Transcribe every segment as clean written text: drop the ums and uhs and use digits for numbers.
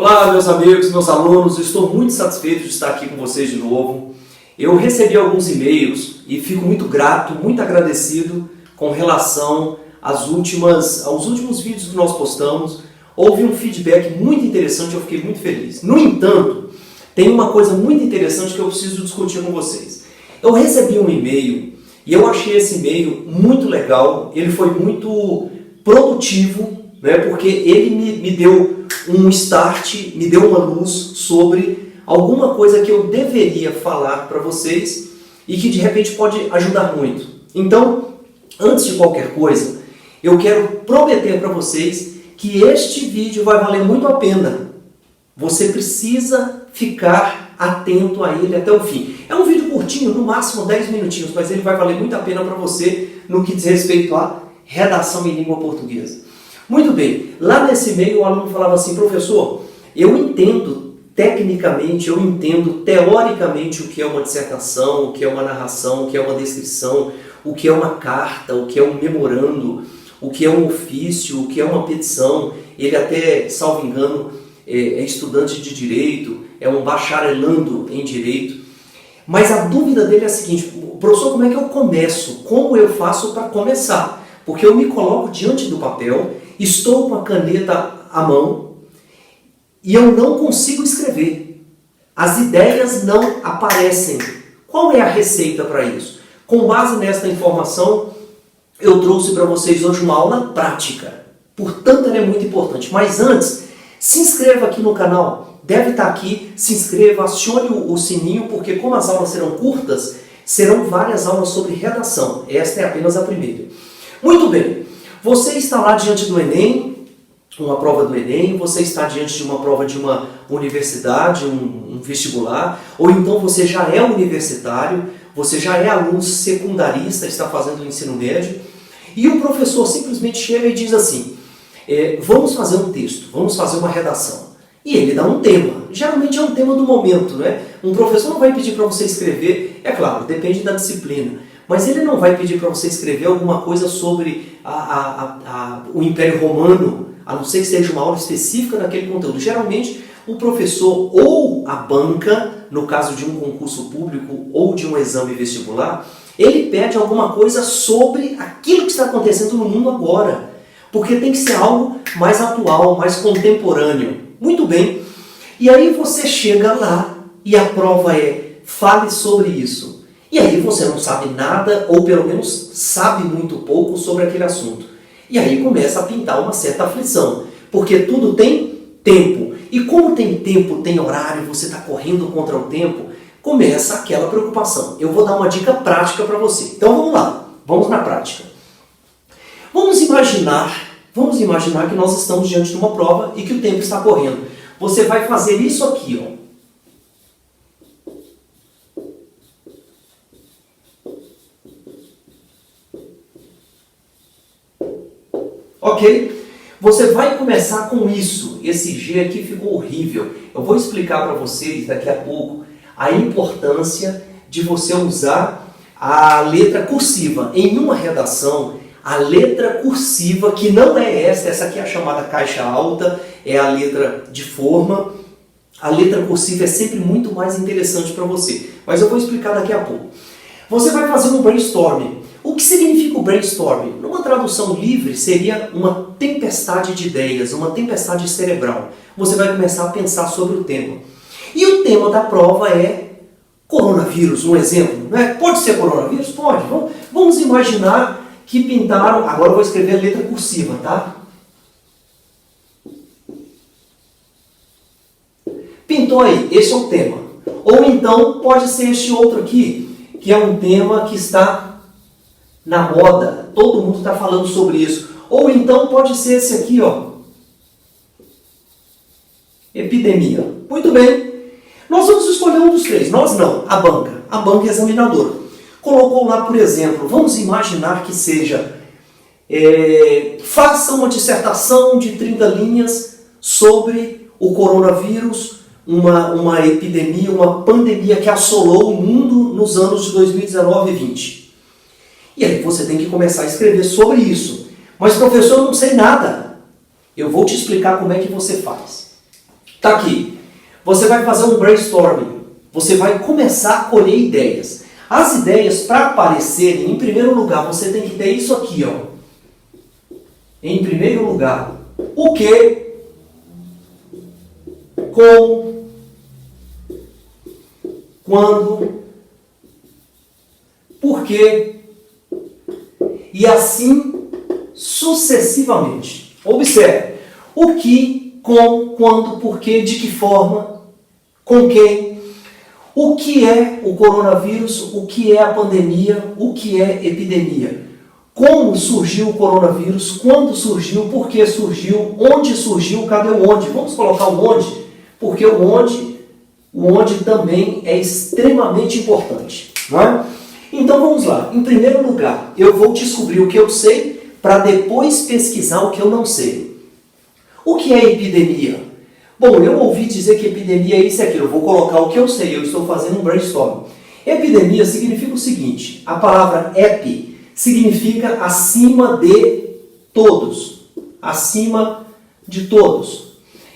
Olá, meus amigos, meus alunos, estou muito satisfeito de estar aqui com vocês de novo. Eu recebi alguns e-mails e fico muito grato, muito agradecido com relação aos últimos vídeos que nós postamos. Houve um feedback muito interessante, eu fiquei muito feliz. No entanto, tem uma coisa muito interessante que eu preciso discutir com vocês. Eu recebi um e-mail e eu achei esse e-mail muito legal, ele foi muito produtivo, né, porque ele me deu um start, me deu uma luz sobre alguma coisa que eu deveria falar para vocês e que de repente pode ajudar muito. Então, antes de qualquer coisa, eu quero prometer para vocês que este vídeo vai valer muito a pena. Você precisa ficar atento a ele até o fim. É um vídeo curtinho, no máximo 10 minutinhos, mas ele vai valer muito a pena para você no que diz respeito à redação em língua portuguesa. Muito bem, lá nesse e-mail o aluno falava assim: professor, eu entendo tecnicamente, eu entendo teoricamente o que é uma dissertação, o que é uma narração, o que é uma descrição, o que é uma carta, o que é um memorando, o que é um ofício, o que é uma petição. Ele até, salvo engano, é estudante de direito, é um bacharelando em direito. Mas a dúvida dele é a seguinte: professor, como é que eu começo? Como eu faço para começar? Porque eu me coloco diante do papel, estou com a caneta à mão e eu não consigo escrever. As ideias não aparecem. Qual é a receita para isso? Com base nesta informação, eu trouxe para vocês hoje uma aula prática. Portanto, ela é muito importante. Mas antes, se inscreva aqui no canal. Deve estar aqui, se inscreva, acione o sininho, porque como as aulas serão curtas, serão várias aulas sobre redação. Esta é apenas a primeira. Muito bem. Você está lá diante do Enem, uma prova do Enem, você está diante de uma prova de uma universidade, um vestibular, ou então você já é universitário, você já é aluno secundarista, está fazendo o ensino médio, e o professor simplesmente chega e diz assim: vamos fazer um texto, vamos fazer uma redação. E ele dá um tema, geralmente é um tema do momento, né? Um professor não vai pedir para você escrever, é claro, depende da disciplina, mas ele não vai pedir para você escrever alguma coisa sobre o Império Romano, a não ser que seja uma aula específica daquele conteúdo. Geralmente, o professor ou a banca, no caso de um concurso público ou de um exame vestibular, ele pede alguma coisa sobre aquilo que está acontecendo no mundo agora, porque tem que ser algo mais atual, mais contemporâneo. Muito bem. E aí você chega lá e a prova é: fale sobre isso. E aí você não sabe nada, ou pelo menos sabe muito pouco sobre aquele assunto. E aí começa a pintar uma certa aflição, porque tudo tem tempo. E como tem tempo, tem horário, você está correndo contra o tempo, começa aquela preocupação. Eu vou dar uma dica prática para você. Então vamos lá, vamos na prática. Vamos imaginar que nós estamos diante de uma prova e que o tempo está correndo. Você vai fazer isso aqui, ó. Ok? Você vai começar com isso. Esse G aqui ficou horrível. Eu vou explicar para vocês daqui a pouco a importância de você usar a letra cursiva. Em uma redação, a letra cursiva, que não é essa aqui é a chamada caixa alta, é a letra de forma. A letra cursiva é sempre muito mais interessante para você. Mas eu vou explicar daqui a pouco. Você vai fazer um brainstorming. O que significa o brainstorming? Numa tradução livre, seria uma tempestade de ideias, uma tempestade cerebral. Você vai começar a pensar sobre o tema. E o tema da prova é coronavírus, um exemplo. Né? Pode ser coronavírus? Pode. Vamos imaginar que pintaram... Agora eu vou escrever a letra cursiva, tá? Pintou aí, esse é o tema. Ou então pode ser este outro aqui, que é um tema que está na moda, todo mundo está falando sobre isso. Ou então pode ser esse aqui, ó. Epidemia. Muito bem. Nós vamos escolher um dos três. Nós não, a banca examinadora. Colocou lá, por exemplo, vamos imaginar que seja faça uma dissertação de 30 linhas sobre o coronavírus, uma epidemia, uma pandemia que assolou o mundo nos anos de 2019 e 2020. E aí você tem que começar a escrever sobre isso. Mas, professor, eu não sei nada. Eu vou te explicar como é que você faz. Tá aqui. Você vai fazer um brainstorming. Você vai começar a colher ideias. As ideias, para aparecerem, em primeiro lugar, você tem que ter isso aqui, ó. Em primeiro lugar, o que, como, quando, por quê, e assim sucessivamente. Observe, o que, como, quando, por quê, de que forma, com quem, o que é o coronavírus, o que é a pandemia, o que é epidemia. Como surgiu o coronavírus, quando surgiu, por que surgiu, onde surgiu, cadê o onde? Vamos colocar o onde, porque o onde também é extremamente importante, não é? Então vamos lá. Em primeiro lugar, eu vou descobrir o que eu sei para depois pesquisar o que eu não sei. O que é epidemia? Bom, eu ouvi dizer que epidemia é isso e aquilo. Eu vou colocar o que eu sei, eu estou fazendo um brainstorm. Epidemia significa o seguinte, a palavra epi significa acima de todos. Acima de todos.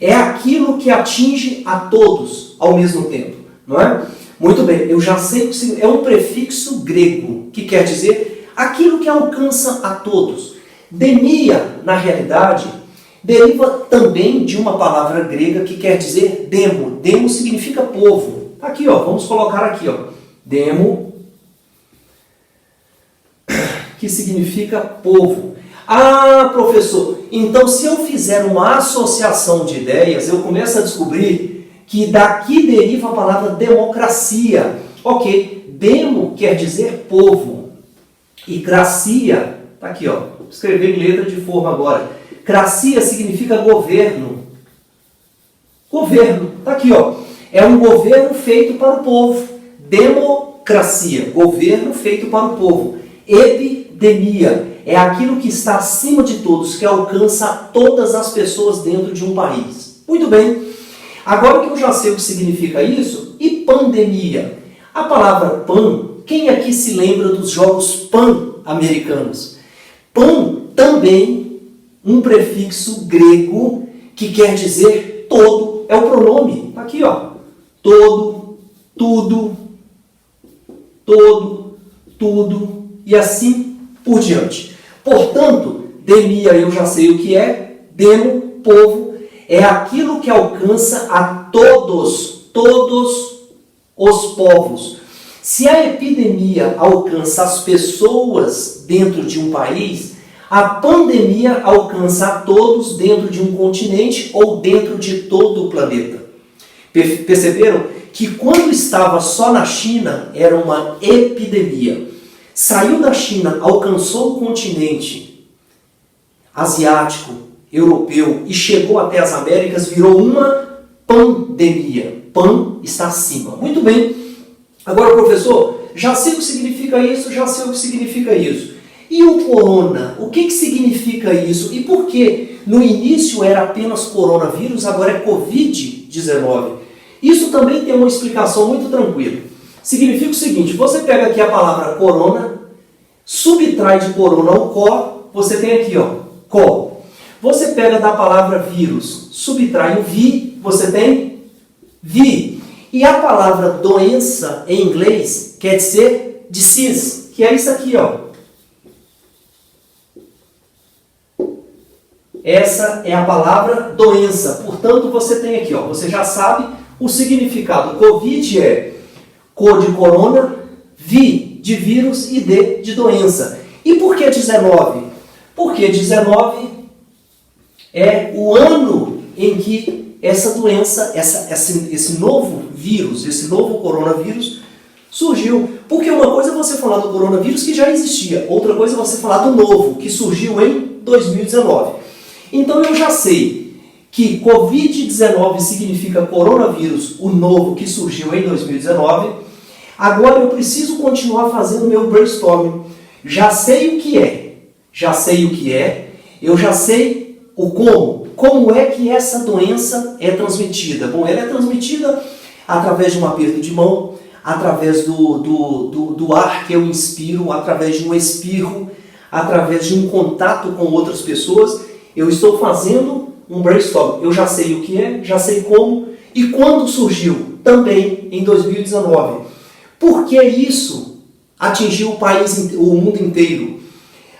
É aquilo que atinge a todos ao mesmo tempo, não é? Muito bem, eu já sei que é um prefixo grego, que quer dizer aquilo que alcança a todos. Demia, na realidade, deriva também de uma palavra grega que quer dizer demo. Demo significa povo. Aqui, ó, vamos colocar aqui, ó. Demo, que significa povo. Ah, professor, então se eu fizer uma associação de ideias, eu começo a descobrir que daqui deriva a palavra democracia. Ok, demo quer dizer povo. E cracia, tá aqui, ó, vou escrever em letra de forma agora. Cracia significa governo. Governo, tá aqui, ó. É um governo feito para o povo. Democracia, governo feito para o povo. Epidemia é aquilo que está acima de todos, que alcança todas as pessoas dentro de um país. Muito bem. Agora que eu já sei o que significa isso, e pandemia? A palavra pan, quem aqui se lembra dos jogos pan-americanos? Pan também um prefixo grego que quer dizer todo, é o pronome. Aqui, ó. Todo, tudo, todo, tudo e assim por diante. Portanto, demia eu já sei o que é, demo, povo, é aquilo que alcança a todos os povos. Se a epidemia alcança as pessoas dentro de um país, a pandemia alcança a todos dentro de um continente ou dentro de todo o planeta. Perceberam que quando estava só na China era uma epidemia. Saiu da China, alcançou o continente asiático, europeu e chegou até as Américas, virou uma pandemia. Pan está acima. Muito bem. Agora, professor, já sei o que significa isso, já sei o que significa isso. E o corona? O que significa isso? E por que no início era apenas coronavírus, agora é Covid-19? Isso também tem uma explicação muito tranquila. Significa o seguinte, você pega aqui a palavra corona, subtrai de corona o có, você tem aqui, ó, có. Você pega da palavra vírus, subtrai o vi, você tem vi. E a palavra doença em inglês quer dizer disease, que é isso aqui, ó. Essa é a palavra doença. Portanto, você tem aqui, ó, você já sabe o significado. Covid é co de corona, vi de vírus e D de doença. E por que 19? Porque 19 é o ano em que essa doença, esse novo vírus, esse novo coronavírus surgiu. Porque uma coisa é você falar do coronavírus que já existia, outra coisa é você falar do novo, que surgiu em 2019. Então eu já sei que Covid-19 significa coronavírus, o novo que surgiu em 2019. Agora eu preciso continuar fazendo meu brainstorming. Já sei o que é, eu já sei o como. Como é que essa doença é transmitida? Bom, ela é transmitida através de um aperto de mão, através do ar que eu inspiro, através de um espirro, através de um contato com outras pessoas. Eu estou fazendo um brainstorm. Eu já sei o que é, já sei como e quando surgiu, também em 2019. Por que isso atingiu o mundo inteiro?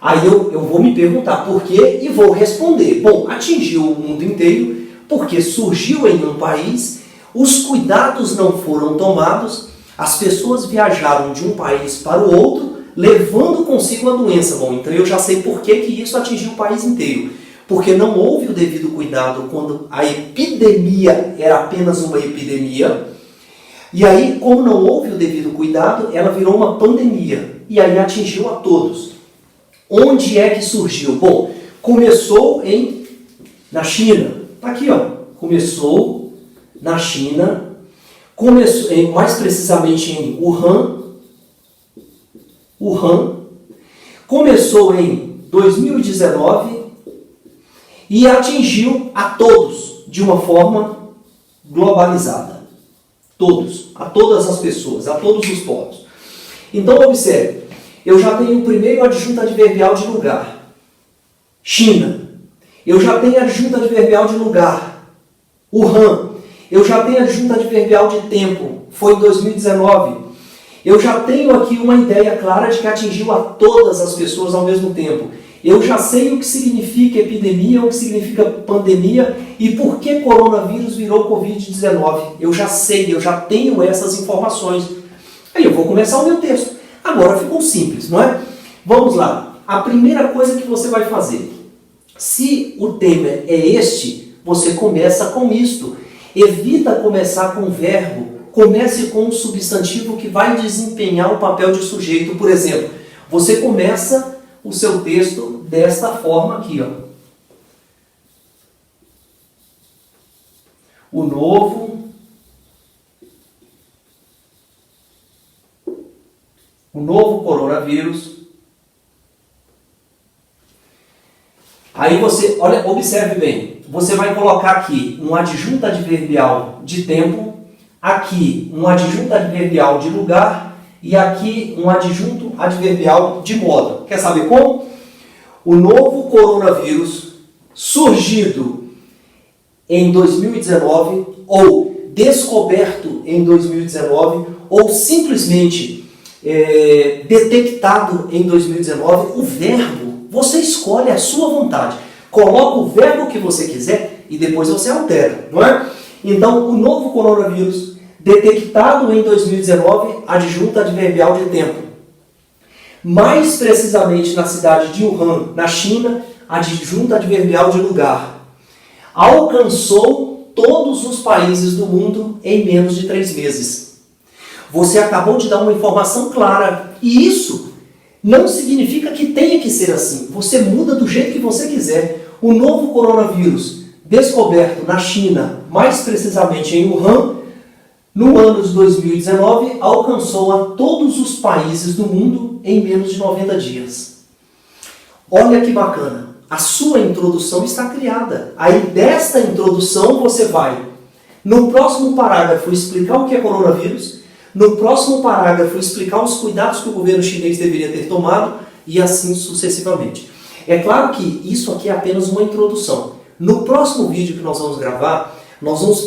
Aí eu vou me perguntar por quê e vou responder. Bom, atingiu o mundo inteiro porque surgiu em um país, os cuidados não foram tomados, as pessoas viajaram de um país para o outro, levando consigo a doença. Bom, então eu já sei por que isso atingiu o país inteiro. Porque não houve o devido cuidado quando a epidemia era apenas uma epidemia. E aí, como não houve o devido cuidado, ela virou uma pandemia. E aí atingiu a todos. Onde é que surgiu? Bom, começou na China. Está aqui, ó. Começou na China. Mais precisamente em Wuhan. Começou em 2019 e atingiu a todos de uma forma globalizada. A todas as pessoas, a todos os povos. Então, observe, eu já tenho o primeiro adjunto adverbial de lugar, China. Eu já tenho adjunto adverbial de lugar, Wuhan. Eu já tenho adjunto adverbial de tempo, foi em 2019. Eu já tenho aqui uma ideia clara de que atingiu a todas as pessoas ao mesmo tempo. Eu já sei o que significa epidemia, o que significa pandemia e por que coronavírus virou Covid-19. Eu já sei, eu já tenho essas informações. Aí eu vou começar o meu texto. Agora ficou simples, não é? Vamos lá. A primeira coisa que você vai fazer. Se o tema é este, você começa com isto. Evita começar com verbo. Comece com um substantivo que vai desempenhar o papel de sujeito. Por exemplo, você começa o seu texto desta forma aqui, ó. O novo coronavírus. Aí você, olha, observe bem. Você vai colocar aqui um adjunto adverbial de tempo, aqui um adjunto adverbial de lugar e aqui um adjunto adverbial de modo. Quer saber como? O novo coronavírus surgido em 2019 ou descoberto em 2019 ou simplesmente detectado em 2019, o verbo, você escolhe a sua vontade. Coloca o verbo que você quiser e depois você altera, não é? Então, o novo coronavírus detectado em 2019, adjunto adverbial de tempo. Mais precisamente na cidade de Wuhan, na China, adjunto adverbial de lugar. Alcançou todos os países do mundo em menos de 3 meses. Você acabou de dar uma informação clara. E isso não significa que tenha que ser assim. Você muda do jeito que você quiser. O novo coronavírus, descoberto na China, mais precisamente em Wuhan, no ano de 2019, alcançou a todos os países do mundo em menos de 90 dias. Olha que bacana. A sua introdução está criada. Aí desta introdução você vai, no próximo parágrafo, explicar o que é coronavírus, no próximo parágrafo explicar os cuidados que o governo chinês deveria ter tomado e assim sucessivamente. É claro que isso aqui é apenas uma introdução. No próximo vídeo que nós vamos gravar, nós vamos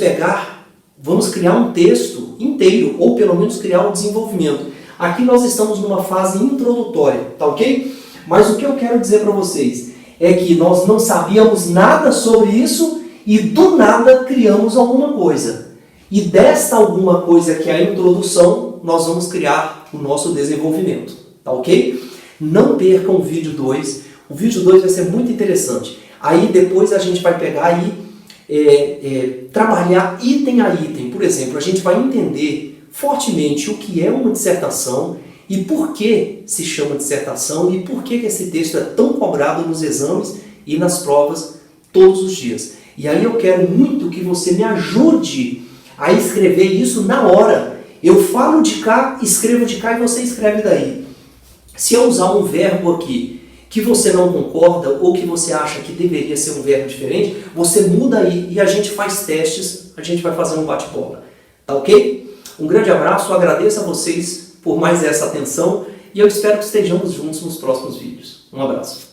criar um texto inteiro, ou pelo menos criar um desenvolvimento. Aqui nós estamos numa fase introdutória, tá ok? Mas o que eu quero dizer para vocês é que nós não sabíamos nada sobre isso e do nada criamos alguma coisa. E desta alguma coisa que é a introdução, nós vamos criar o nosso desenvolvimento, tá ok? Não percam o vídeo 2. O vídeo 2 vai ser muito interessante. Aí depois a gente vai pegar e trabalhar item a item. Por exemplo, a gente vai entender fortemente o que é uma dissertação e por que se chama dissertação e por que esse texto é tão cobrado nos exames e nas provas todos os dias. E aí eu quero muito que você me ajude a escrever isso na hora. Eu falo de cá, escrevo de cá e você escreve daí. Se eu usar um verbo aqui que você não concorda ou que você acha que deveria ser um verbo diferente, você muda aí e a gente faz testes, a gente vai fazer um bate-bola. Tá ok? Um grande abraço, agradeço a vocês por mais essa atenção e eu espero que estejamos juntos nos próximos vídeos. Um abraço.